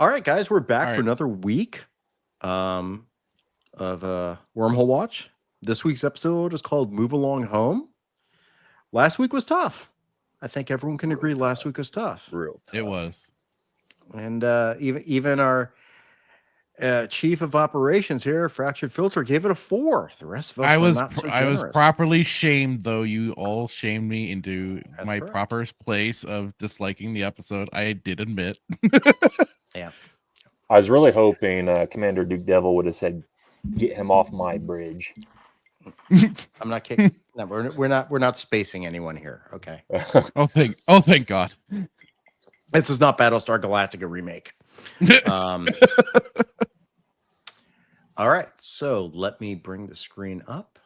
All right, guys, we're back for another week of Wormhole Watch. This week's episode is called Move Along Home. Last week was tough. I think everyone can agree last week was tough. Real tough. It was. And even our chief of operations here, Fractured Filter, gave it a 4. The rest of us were not so generous. I was properly shamed, though. You all shamed me into my correct. proper place of disliking the episode. I did admit. Yeah. I was really hoping Commander Duke Devil would have said, "Get him off my bridge." I'm not kidding. No, we're not spacing anyone here. Okay. Oh, thank God. This is not Battlestar Galactica remake. All right, so let me bring the screen up.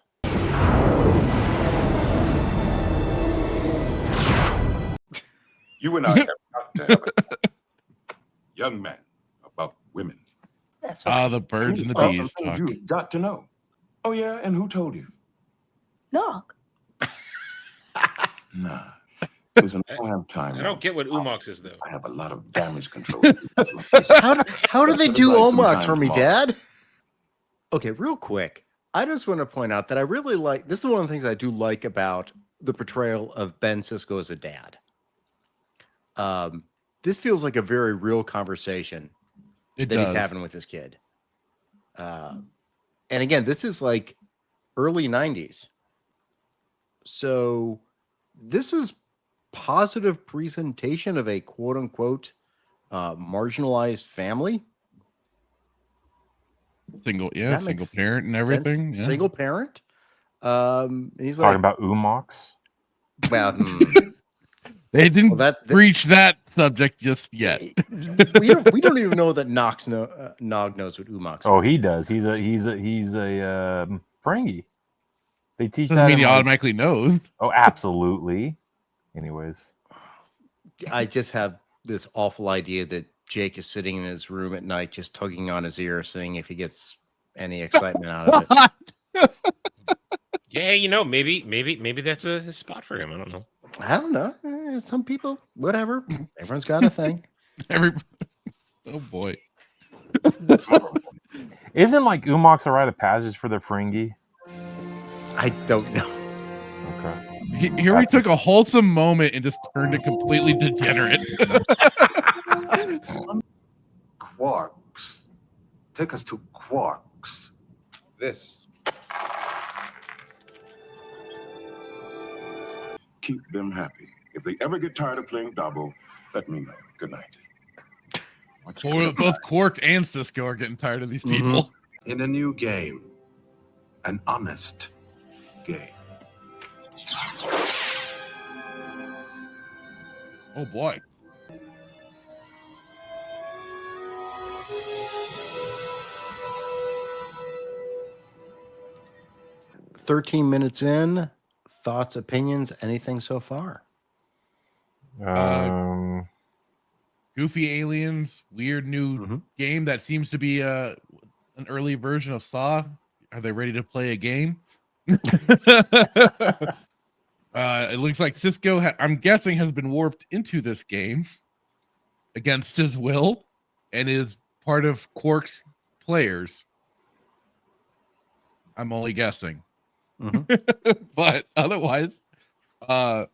You and I have got to have a young man about women. That's the birds and the bees talk. You've got to know. Oh, yeah, and who told you? Nog. Nah. Listen, I don't have time. I don't get what Umox is, though. I have a lot of damage control. How do they do Omox for me, tomorrow. Dad? Okay, real quick. I just want to point out that I really like, this is one of the things I do like about the portrayal of Ben Sisko as a dad. This feels like a very real conversation he's having with his kid. And again, this is like early 90s. So this is positive presentation of a quote unquote marginalized family. Single parent and everything. Yeah. Single parent. He's Talking about Umox. Well, they didn't breach that subject just yet. we don't even know that Nog knows what Umox. Oh, he does. He's a Ferengi. They teach Doesn't that. mean he automatically knows. Oh, absolutely. Anyways, I just have this awful idea that Jake is sitting in his room at night, just tugging on his ear, seeing if he gets any excitement out of it. Yeah, maybe that's a spot for him. I don't know. I don't know. Some people, whatever. Everyone's got a thing. Oh boy. Isn't like Umox a rite of passage for the Ferengi? I don't know. Okay. Here we took a wholesome moment and just turned it completely degenerate. Quarks. Take us to Quarks. This. Keep them happy. If they ever get tired of playing Dabo, let me know. Good night. Both Quark and Sisko are getting tired of these people. In a new game. An honest game. Oh boy. "13 minutes in, thoughts, opinions, anything so far?" Goofy aliens, weird new game that seems to be an early version of Saw. Are they ready to play a game? It looks like Sisko, I'm guessing, has been warped into this game against his will and is part of Quark's players. I'm only guessing. But otherwise, I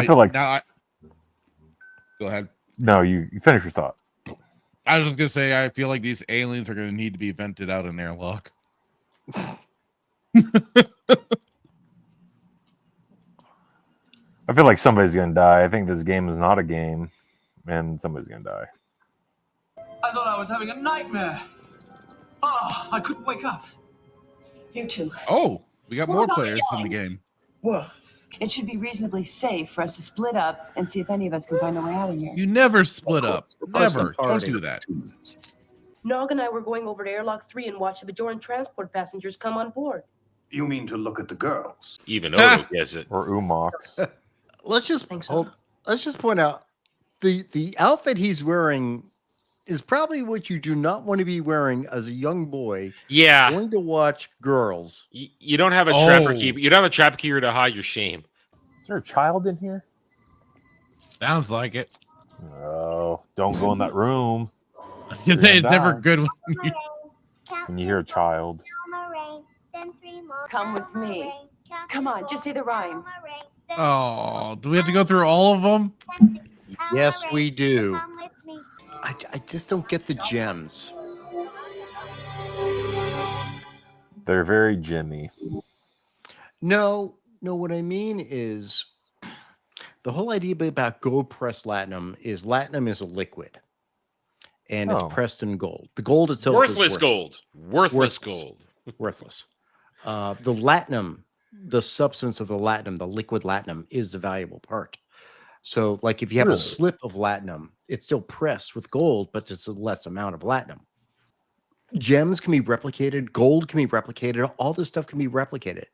feel like... Go ahead. No, you finish your thought. I was just going to say, I feel like these aliens are going to need to be vented out in airlock. I feel like somebody's going to die. I think this game is not a game, and somebody's going to die. I thought I was having a nightmare. Oh, I couldn't wake up. You too. Oh, we got more players in the game. Whoa. It should be reasonably safe for us to split up and see if any of us can find a way out of here. You never split up. Never. Don't do that. Nog and I were going over to Airlock 3 and watch the Bajoran transport passengers come on board. You mean to look at the girls? Even Odo gets it. Or Umox. Let's just point out the outfit he's wearing is probably what you do not want to be wearing as a young boy. Yeah. Going to watch girls. You don't have a trapper keeper. You don't have a trap keeper to hide your shame. Is there a child in here? Sounds like it. Oh, don't go in that room. I was gonna say it's never good when you... When you hear a child. Come with me. Come on, just say the rhyme. Oh, do we have to go through all of them? Yes, we do. I just don't get the gems. They're very Jimmy. No, what I mean is the whole idea about gold pressed latinum is a liquid. And it's pressed in gold. The gold itself Worthless is gold. Worthless gold. Worthless. The latinum, the substance of the latinum, the liquid latinum, is the valuable part. So, like if you have a slip of latinum, it's still pressed with gold, but it's a less amount of latinum. Gems can be replicated, gold can be replicated, all this stuff can be replicated.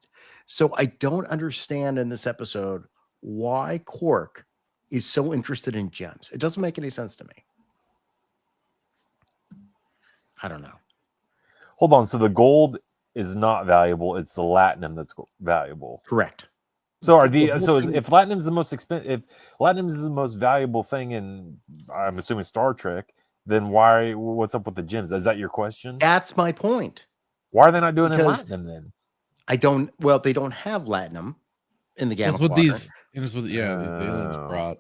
So I don't understand in this episode why Quark is so interested in gems. It doesn't make any sense to me. I don't know. Hold on. So the gold is not valuable. It's the latinum that's valuable. Correct. So if latinum is the most expensive, if latinum is the most valuable thing in, I'm assuming Star Trek, then what's up with the gems? Is that your question? That's my point. Why are they not doing it in latinum then? They don't have latinum in the Gamma Quadrant. The aliens brought.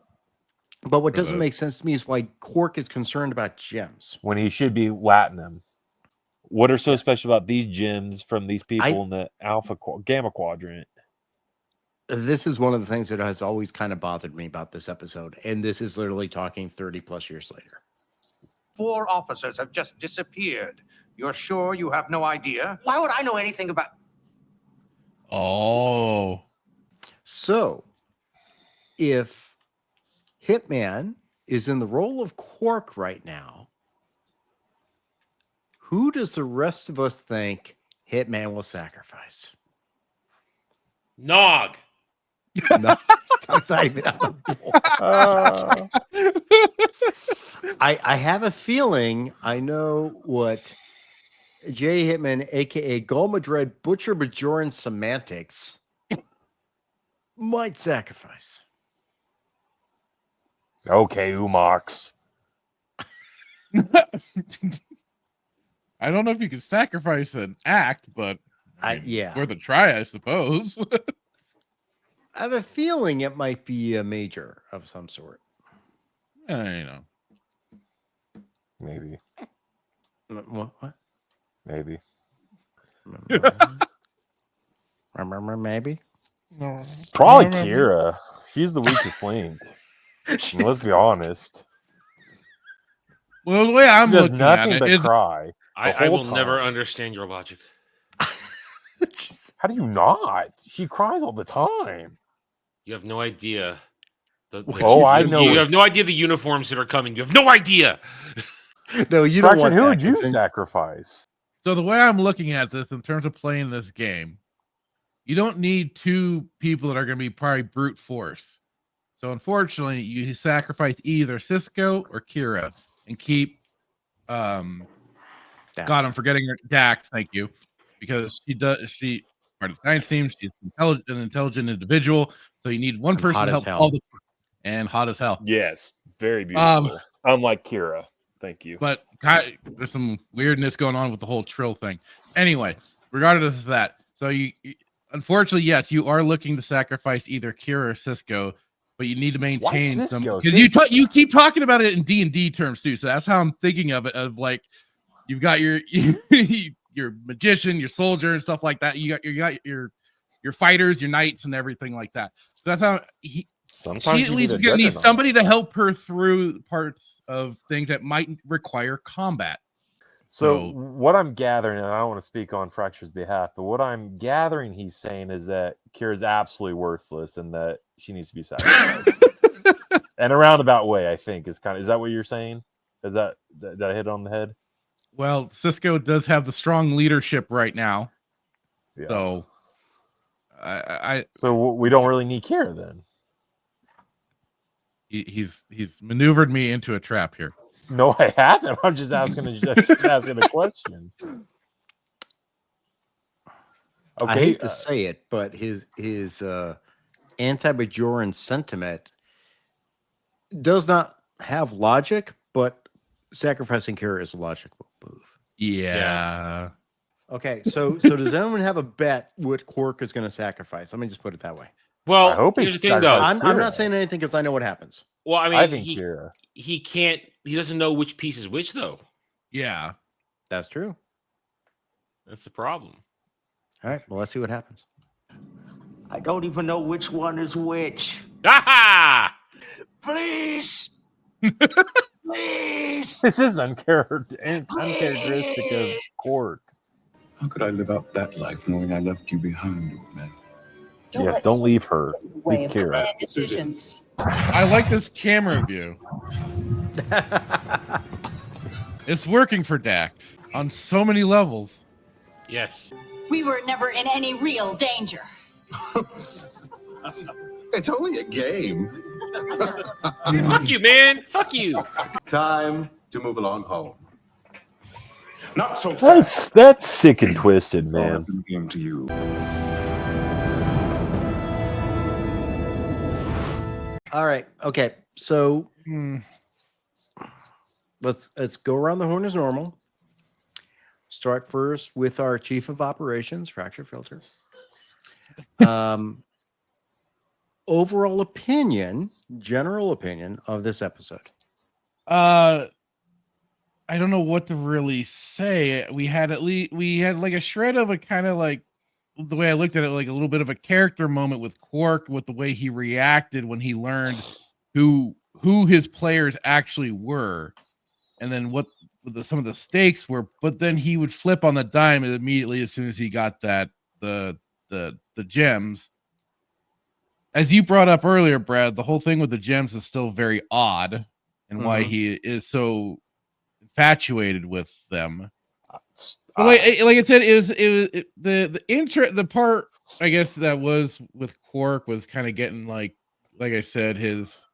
But what doesn't make sense to me is why Quark is concerned about gems. When he should be latinum. What are so special about these gems from these people in the Gamma Quadrant? This is one of the things that has always kind of bothered me about this episode. And this is literally talking 30 plus years later. 4 officers have just disappeared. You're sure you have no idea? Why would I know anything about... Oh. So, if Hitman is in the role of Quark right now, who does the rest of us think Hitman will sacrifice? Nog. No, it's not even on the board. I have a feeling I know what Jay Hitman, aka Gul Madred Butcher Bajoran Semantics, might sacrifice. Okay, Umox. I don't know if you can sacrifice an act, but worth a try, I suppose. I have a feeling it might be a major of some sort. Maybe. What? Maybe. Remember, maybe? Probably Kira. She's the weakest link. Let's be honest. Well, the way I'm she does looking nothing at but it, cry. I will never understand your logic. How do you not? She cries all the time. You have no idea. I know. You have no idea the uniforms that are coming. You have no idea. No, you don't want who that, would you sacrifice? So the way I'm looking at this in terms of playing this game, you don't need 2 people that are going to be probably brute force. So unfortunately, you sacrifice either Cisco or Kira and keep God, I'm forgetting her Dax, thank you. Because she part of the science team, she's an intelligent individual. So you need one person to help and hot as hell. Yes, very beautiful. Unlike Kira. Thank you. But there's some weirdness going on with the whole Trill thing. Anyway, regardless of that, so you unfortunately, yes, you are looking to sacrifice either Kira or Cisco, but you need to maintain some because you keep talking about it in D&D terms too. So that's how I'm thinking of it. Of like you've got your your magician, your soldier, and stuff like that. You got your fighters, your knights, and everything like that. So that's how Sometimes she at least is going to need somebody to help her through parts of things that might require combat. So what I'm gathering, and I don't want to speak on Fracture's behalf, but what I'm gathering he's saying is that Kira's absolutely worthless and that she needs to be sacrificed. In a roundabout way, I think is that what you're saying? Did I hit on the head? Well, Cisco does have the strong leadership right now. Yeah. So So we don't really need Kira then. He's maneuvered me into a trap here. No, I haven't. I'm just asking a question. Okay. I hate to say it, but his anti-Bajoran sentiment does not have logic, but sacrificing Kira is a logical move. Yeah. Okay, so does anyone have a bet what Quark is going to sacrifice? Let me just put it that way. Well, I hope here's he the thing, though. sacrifices I'm Kira. not saying anything because I know what happens. Well, I mean, I think Kira. he can't. He doesn't know which piece is which, though. Yeah. That's true. That's the problem. All right, well, let's see what happens. I don't even know which one is which. Aha! Please! Please! This is uncharacteristic of Quark. How could I live out that life knowing I left you behind, old man? Yes, don't leave her. Leave Kira. Decisions. I like this camera view. It's working for Dax on so many levels. Yes. We were never in any real danger. It's only a game. Fuck you, man. Fuck you. Time to move along home. Not so fast. That's sick and twisted, man. Game to you. All right. Okay. So let's go around the horn as normal. Start first with our chief of operations, Fracture Filter. Overall opinion, general opinion of this episode. I don't know what to really say. We had like a shred of a kind of like, the way I looked at it, like a little bit of a character moment with Quark, with the way he reacted when he learned who his players actually were, and then what some of the stakes were. But then he would flip on the dime immediately as soon as he got that the gems. As you brought up earlier, Brad, the whole thing with the gems is still very odd, and why he is so infatuated with them. But like I said, it was the part, I guess, that was with Quark was kind of getting like I said, his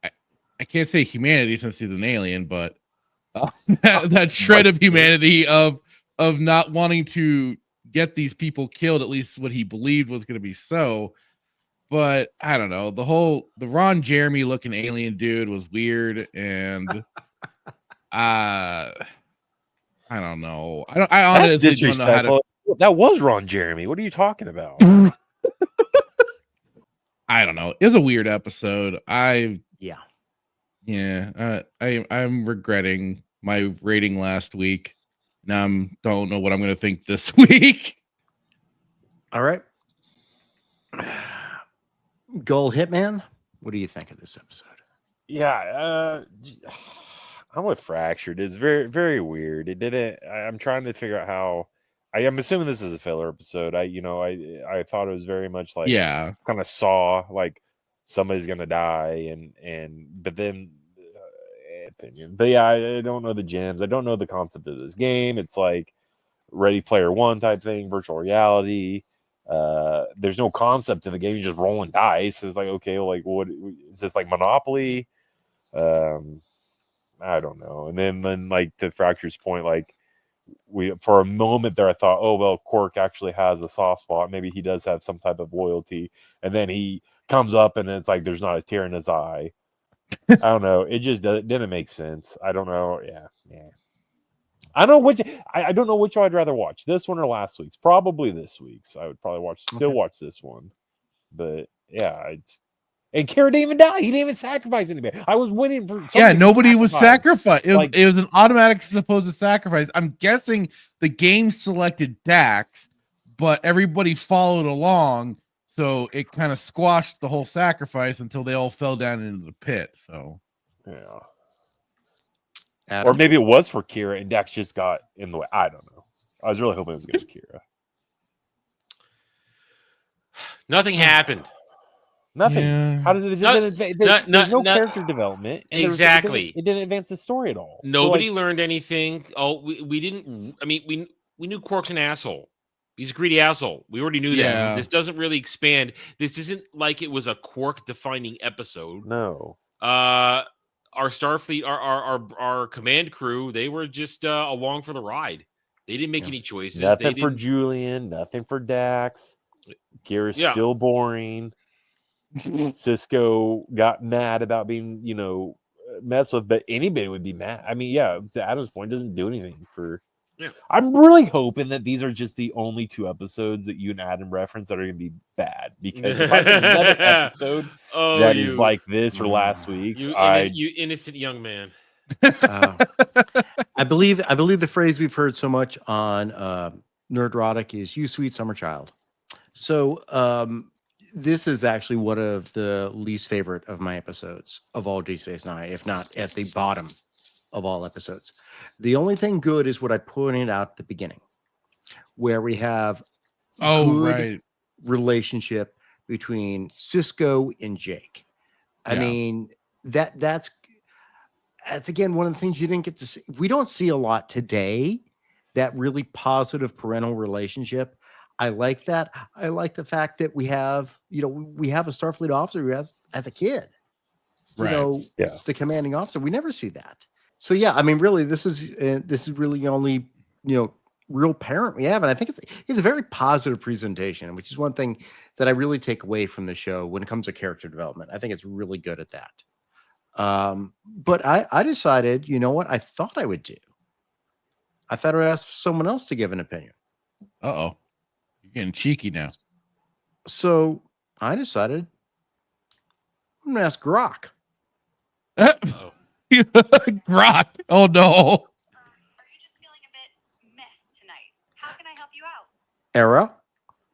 I can't say humanity since he's an alien, but that shred of humanity of not wanting to get these people killed, at least what he believed was going to be so. But I don't know, the Ron Jeremy looking alien dude was weird, and I don't know. I honestly don't know how to. That was Ron Jeremy. What are you talking about? I don't know. It was a weird episode. I'm regretting my rating last week. Now don't know what I'm going to think this week. All right. Goal Hitman, what do you think of this episode? Yeah, I'm with Fractured. It's very, very weird. It didn't. I'm trying to figure out how. I'm assuming this is a filler episode. I thought it was very much like kind of Saw, like somebody's gonna die, but then opinion. But yeah, I don't know the gems. I don't know the concept of this game. It's like Ready Player One type thing, virtual reality. There's no concept to the game. You just rolling dice. It's like, okay, like what is this, like Monopoly? I don't know. And then like to Fracture's point, like we for a moment there I thought, oh well, Quark actually has a soft spot. Maybe he does have some type of loyalty. And then he comes up and it's like there's not a tear in his eye. I don't know. It just didn't make sense. I don't know. Yeah. I don't know which I'd rather watch, this one or last week's. Probably this week's. I would probably watch this one. But yeah, and Kira didn't even die. He didn't even sacrifice anybody. I was waiting for nobody was sacrificed. It was an automatic supposed sacrifice. I'm guessing the game selected Dax, but everybody followed along, so it kind of squashed the whole sacrifice until they all fell down into the pit. So yeah. Adam? Or maybe it was for Kira and Dax just got in the way. I don't know. I was really hoping it was against Kira. Nothing happened. Nothing. Yeah. How does it? There's no character development. Exactly. It didn't advance the story at all. Nobody learned anything. Oh, we didn't. I mean, we knew Quark's an asshole. He's a greedy asshole. We already knew that. This doesn't really expand. This isn't like it was a Quark-defining episode. No. Our Starfleet, our command crew, they were just along for the ride. They didn't make any choices. Nothing for Julian. Nothing for Dax. Kira's still boring. Cisco got mad about being, mess with, but anybody would be mad. I mean, yeah, to Adam's point, doesn't do anything for. Yeah. I'm really hoping that these are just the only 2 episodes that you and Adam reference that are going to be bad. Because if I get another episode that is like this or last week's, you innocent young man. I believe the phrase we've heard so much on Nerdrotic is "You sweet summer child." So this is actually one of the least favorite of my episodes of all DS9, if not at the bottom of all episodes. The only thing good is what I pointed out at the beginning, where we have good relationship between Cisco and Jake. I mean, that's again one of the things you didn't get to see. We don't see a lot today, that really positive parental relationship. I like that. I like the fact that we have a Starfleet officer who has, as a kid, the commanding officer. We never see that. So yeah, I mean, really, this is really the only real parent we have, and I think it's a very positive presentation, which is one thing that I really take away from the show when it comes to character development. I think it's really good at that. But I decided, you know what I thought I would do? I thought I'd ask someone else to give an opinion. Uh-oh. You're getting cheeky now. So I decided I'm going to ask Grok. Uh-oh. Grok. Oh, no. Are you just feeling a bit meh tonight? How can I help you out? Era,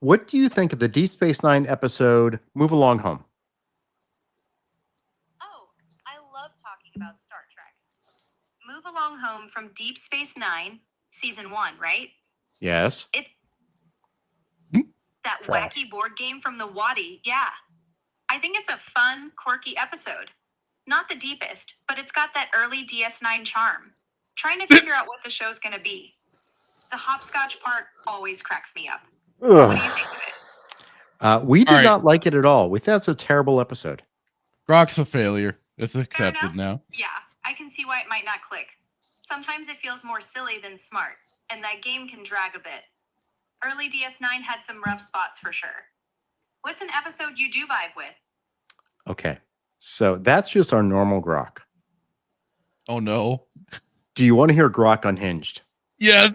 what do you think of the Deep Space Nine episode Move Along Home? Oh, I love talking about Star Trek. Move Along Home from Deep Space Nine, Season 1, right? Yes. It's that wacky board game from the Wadi. Yeah. I think it's a fun, quirky episode. Not the deepest, but it's got that early DS9 charm. Trying to figure out what the show's going to be. The hopscotch part always cracks me up. What do you think of it? We did not like it at all. We thought it's a terrible episode. Grok's a failure. It's accepted now. Yeah, I can see why it might not click. Sometimes it feels more silly than smart, and that game can drag a bit. Early DS9 had some rough spots for sure. What's an episode you do vibe with? Okay, so that's just our normal Grok. Oh, no. Do you want to hear Grok Unhinged? Yes.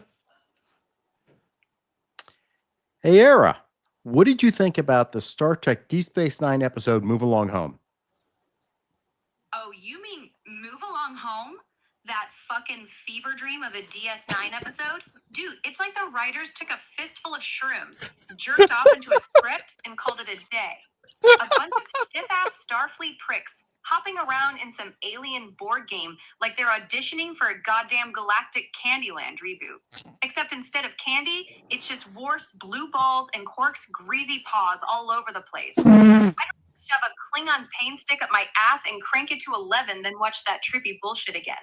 Hey, Era, what did you think about the Star Trek Deep Space Nine episode Move Along Home? Oh, you mean Move Along Home? That fucking fever dream of a DS9 episode? Dude, it's like the writers took a fistful of shrooms, jerked off into a script, and called it a day. A bunch of stiff-ass Starfleet pricks hopping around in some alien board game like they're auditioning for a goddamn galactic Candyland reboot. Except instead of candy, it's just Worf's blue balls and Quark's greasy paws all over the place. I'd rather shove a Klingon pain stick up my ass and crank it to 11 than watch that trippy bullshit again.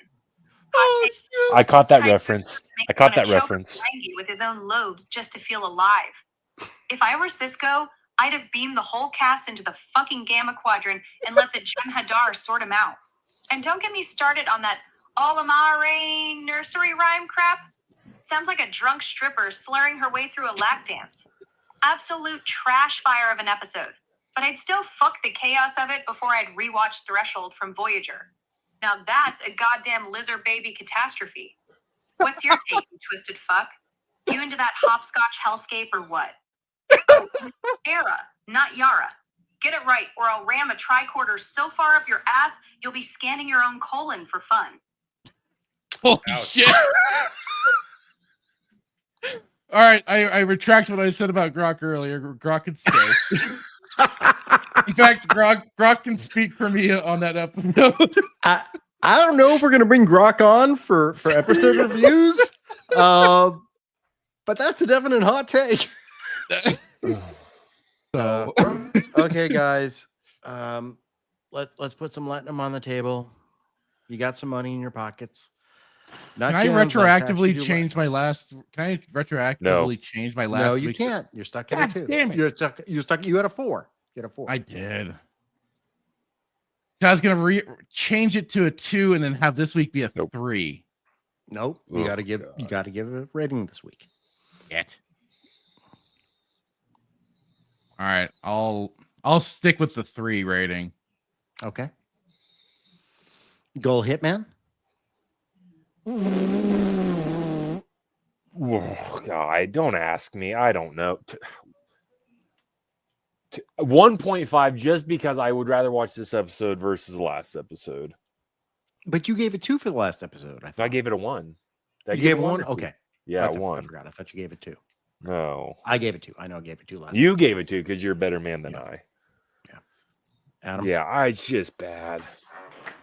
I caught that reference. With his own lobes just to feel alive. If I were Cisco, I'd have beamed the whole cast into the fucking Gamma Quadrant and let the Jem'Hadar sort him out. And don't get me started on that Allamaraine nursery rhyme crap. Sounds like a drunk stripper slurring her way through a lap dance. Absolute trash fire of an episode. But I'd still fuck the chaos of it before I'd rewatch Threshold from Voyager. Now that's a goddamn lizard baby catastrophe. What's your take, you twisted fuck? You into that hopscotch hellscape or what? Oh, Era, not Yara. Get it right, or I'll ram a tricorder so far up your ass, you'll be scanning your own colon for fun. Holy shit. All right, I retract what I said about Grok earlier. Grok can stay. In fact, Grok can speak for me on that episode. I don't know if we're going to bring Grok on for episode reviews, but that's a definite hot take. So, okay, guys, let's put some Latinum on the table. You got some money in your pockets. Can I retroactively change my last? Can I retroactively change my last? No, you can't. You're stuck at a 2. Damn it! You're stuck. You had a 4. You had a 4. I did. So I was gonna change it to a 2 and then have this week be a 3. Nope. You got to give a rating this week. Yet. All right, I'll stick with the 3 rating. Okay. Goal Hitman. Oh, God, don't ask me. I don't know. 1.5 just because I would rather watch this episode versus the last episode. But you gave it 2 for the last episode. I gave it a 1. You gave 1? Okay. Yeah, I 1. I forgot. I thought you gave it 2. No. I gave it 2. I know I gave it 2 last You gave it 2 because you're a better man than I. Yeah. Adam? Yeah, it's just bad.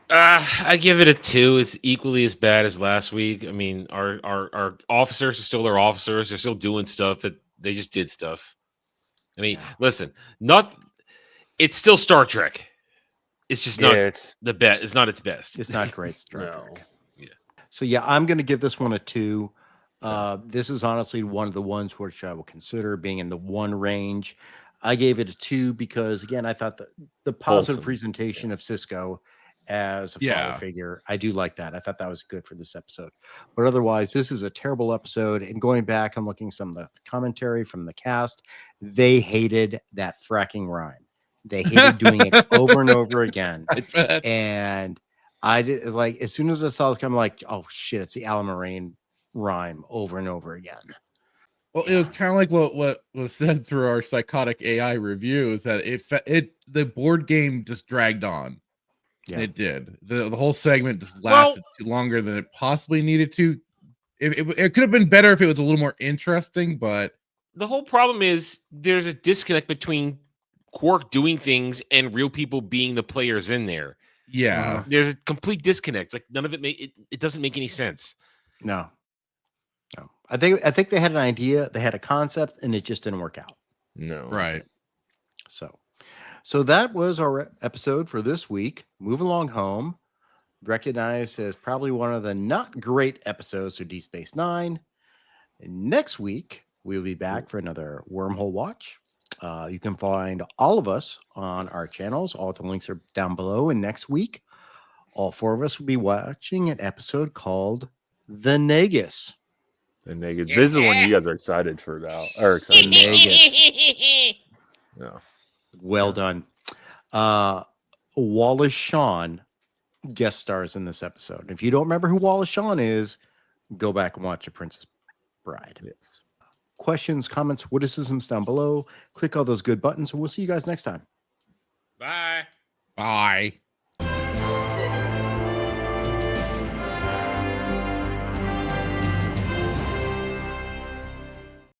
I give it a 2. It's equally as bad as last week. I mean, our officers are still their officers. They're still doing stuff, but they just did stuff. I mean, listen, it's still Star Trek. It's just not the best. It's not its best. It's not great Star Trek. Yeah. So yeah, I'm going to give this one a 2. This is honestly one of the ones which I will consider being in the 1 range. I gave it a 2 because again, I thought the positive presentation of Cisco as a father figure, I do like that. I thought that was good for this episode. But otherwise, this is a terrible episode. And going back and looking some of the commentary from the cast, they hated that fracking rhyme. They hated doing it over and over again. And I did like as soon as I saw this, I'm like, oh shit, it's the Allamaraine rhyme over and over again. Well, it was kind of like what was said through our psychotic AI review is that the board game just dragged on. Yeah, and it did. The whole segment just lasted longer than it possibly needed to. It could have been better if it was a little more interesting, but the whole problem is there's a disconnect between Quark doing things and real people being the players in there. Yeah, there's a complete disconnect. Like none of it doesn't make any sense. No. I think they had an idea, they had a concept, and it just didn't work out. No, right. So that was our episode for this week. Move Along Home, recognized as probably one of the not great episodes of Deep Space Nine. And next week, we'll be back for another Wormhole Watch. You can find all of us on our channels. All the links are down below. And next week, all 4 of us will be watching an episode called The Nagus. The Nagus. This is one you guys are excited for now. Or excited. Nagus. Yeah. Well done. Wallace Shawn guest stars in this episode. If you don't remember who Wallace Shawn is, go back and watch The Princess Bride. Yes. Questions, comments, witticisms down below. Click all those good buttons, and we'll see you guys next time. Bye. Bye.